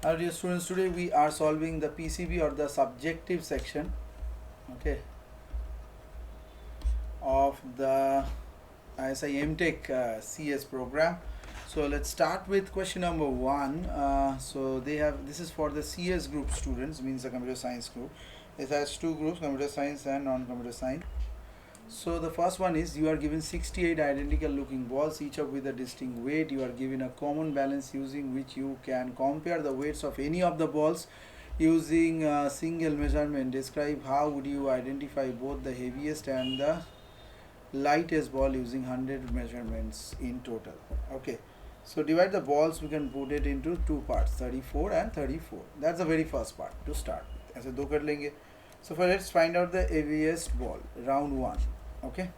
Dear students, today we are solving the PCB or the subjective section, okay, of the ISI MTech CS program. So let's start with question number one. So this is for the CS group students, means the computer science group. It has two groups, computer science and non-computer science. So the first one is you are given 68 identical looking balls, each of with a distinct weight. You are given a common balance using which you can compare the weights of any of the balls using a single measurement. Describe how would you identify both the heaviest and the lightest ball using 100 measurements in total. Okay, so divide the balls, we can put it into two parts, 34 and 34. That's the very first part to start. ऐसे दो कर लेंगे. So first let's find out the heaviest ball, round 1. Okay,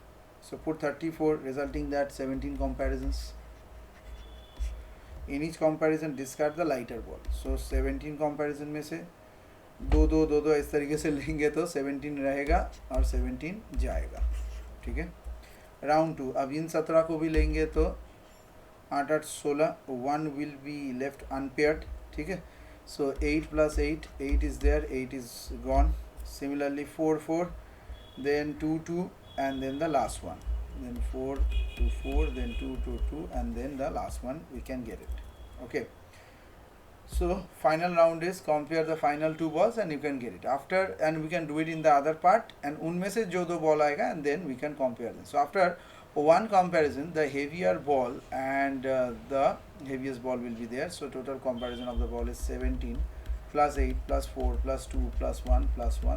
so put 34, resulting that 17 comparisons. In each comparison discard the lighter ball. So 17 comparison में से दो इस तरीके से लेंगे तो 17 रहेगा और 17 जाएगा. ठीक है. राउंड 2, अब इन 17 को भी लेंगे तो 8 8 16, 1 will be left unpaired. ठीक है. So 8 plus 8 is there, 8 is gone. Similarly 4 4, then 2 2, and then the last one, then 4 2 4, then 2 2 2, and then the last one we can get it. Okay, so final round is compare the final two balls and you can get it after, and we can do it in the other part, and unme se jo do ball aayega and then we can compare them. So after one comparison, the heavier ball and the heaviest ball will be there. So total comparison of the ball is 17 plus 8 plus 4 plus 2 plus 1,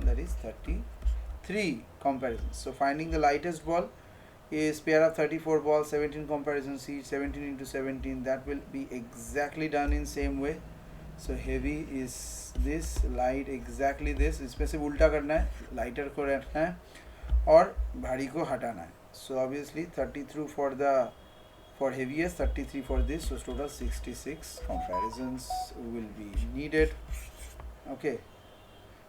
that is 33 comparisons. So finding the lightest ball is pair of 34 balls, 17 comparisons each, 17 into 17, that will be exactly done in same way. So heavy is this, light exactly this. इसमें से उल्टा करना है, lighter को रखना है और भारी को हटाना है. So obviously 33 for heaviest, 33 for this, so total 66 comparisons will be needed. Okay,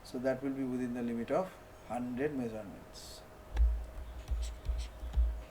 so that will be within the limit of 100 measurements.